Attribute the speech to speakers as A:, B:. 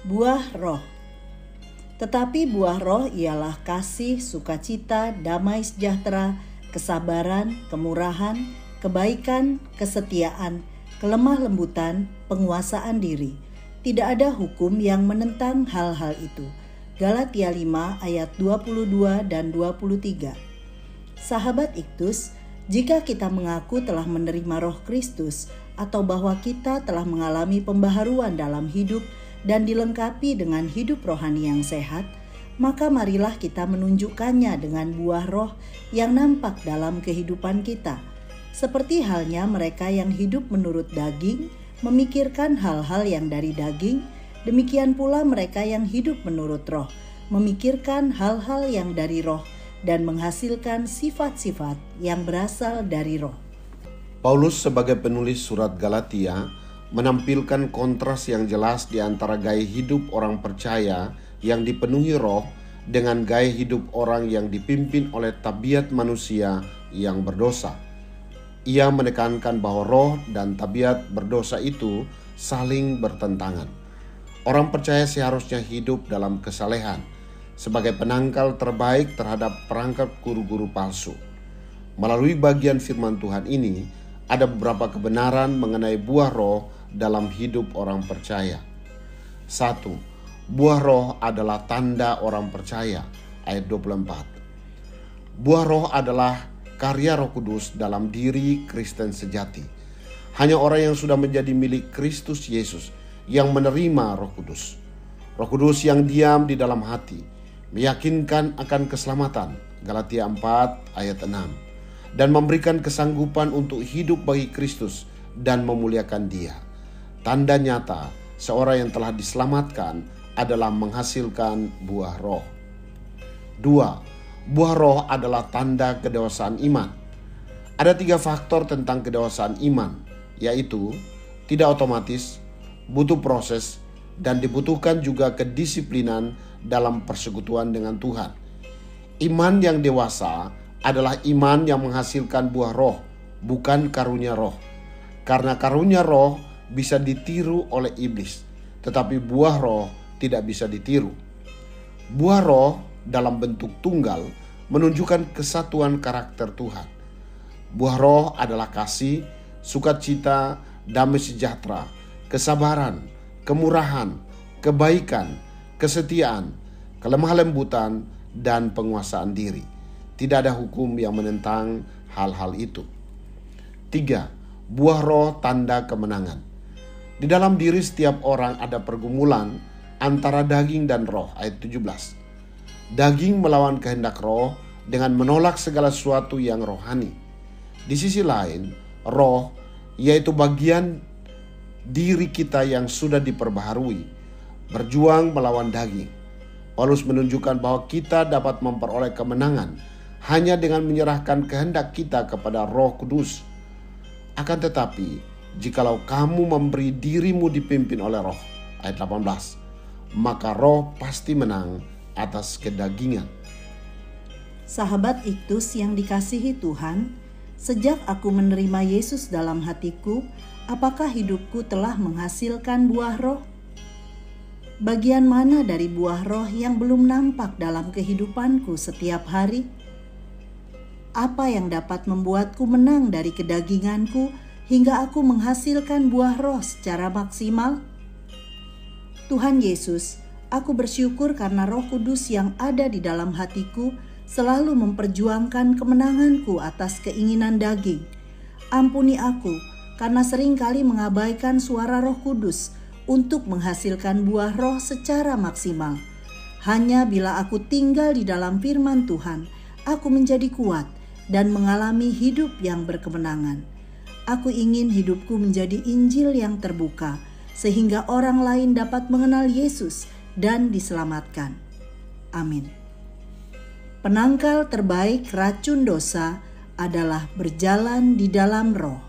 A: Buah roh. Tetapi buah roh ialah kasih, sukacita, damai sejahtera, kesabaran, kemurahan, kebaikan, kesetiaan, kelemah lembutan, penguasaan diri. Tidak ada hukum yang menentang hal-hal itu. Galatia 5 ayat 22 dan 23. Sahabat Iktus, jika kita mengaku telah menerima roh Kristus atau bahwa kita telah mengalami pembaharuan dalam hidup dan dilengkapi dengan hidup rohani yang sehat, maka marilah kita menunjukkannya dengan buah roh yang nampak dalam kehidupan kita. Seperti halnya mereka yang hidup menurut daging, memikirkan hal-hal yang dari daging, demikian pula mereka yang hidup menurut roh, memikirkan hal-hal yang dari roh dan menghasilkan sifat-sifat yang berasal dari roh.
B: Paulus sebagai penulis surat Galatia menampilkan kontras yang jelas di antara gaya hidup orang percaya yang dipenuhi roh dengan gaya hidup orang yang dipimpin oleh tabiat manusia yang berdosa. Ia menekankan bahwa roh dan tabiat berdosa itu saling bertentangan. Orang percaya seharusnya hidup dalam kesalehan sebagai penangkal terbaik terhadap perangkap guru-guru palsu. Melalui bagian firman Tuhan ini, ada beberapa kebenaran mengenai buah roh dalam hidup orang percaya. 1. Buah roh adalah tanda orang percaya, ayat 24. Buah roh adalah karya Roh Kudus dalam diri Kristen sejati. Hanya orang yang sudah menjadi milik Kristus Yesus yang menerima Roh Kudus. Roh Kudus yang diam di dalam hati, meyakinkan akan keselamatan, Galatia 4 ayat 6, dan memberikan kesanggupan untuk hidup bagi Kristus dan memuliakan Dia. Tanda nyata seorang yang telah diselamatkan adalah menghasilkan buah roh. 2. Buah roh adalah tanda kedewasaan iman. Ada 3 faktor tentang kedewasaan iman, yaitu tidak otomatis, butuh proses, dan dibutuhkan juga kedisiplinan dalam persekutuan dengan Tuhan. Iman yang dewasa adalah iman yang menghasilkan buah roh, bukan karunia roh. Karena karunia roh bisa ditiru oleh iblis, tetapi buah roh tidak bisa ditiru. Buah roh dalam bentuk tunggal menunjukkan kesatuan karakter Tuhan. Buah roh adalah kasih, sukacita, damai sejahtera, kesabaran, kemurahan, kebaikan, kesetiaan, kelemah lembutan, dan penguasaan diri. Tidak ada hukum yang menentang hal-hal itu. 3. Buah roh tanda kemenangan. Di dalam diri setiap orang ada pergumulan antara daging dan roh, ayat 17. Daging melawan kehendak roh dengan menolak segala sesuatu yang rohani. Di sisi lain, roh yaitu bagian diri kita yang sudah diperbaharui, berjuang melawan daging. Paulus menunjukkan bahwa kita dapat memperoleh kemenangan hanya dengan menyerahkan kehendak kita kepada Roh Kudus. Akan tetapi, jikalau kamu memberi dirimu dipimpin oleh roh, ayat 18, maka roh pasti menang atas kedagingan.
A: Sahabat Iktus yang dikasihi Tuhan, sejak aku menerima Yesus dalam hatiku, apakah hidupku telah menghasilkan buah roh? Bagian mana dari buah roh yang belum nampak dalam kehidupanku setiap hari? Apa yang dapat membuatku menang dari kedaginganku hingga aku menghasilkan buah roh secara maksimal? Tuhan Yesus, aku bersyukur karena Roh Kudus yang ada di dalam hatiku selalu memperjuangkan kemenanganku atas keinginan daging. Ampuni aku karena seringkali mengabaikan suara Roh Kudus untuk menghasilkan buah roh secara maksimal. Hanya bila aku tinggal di dalam firman Tuhan, aku menjadi kuat dan mengalami hidup yang berkemenangan. Aku ingin hidupku menjadi Injil yang terbuka, sehingga orang lain dapat mengenal Yesus dan diselamatkan. Amin. Penangkal terbaik racun dosa adalah berjalan di dalam roh.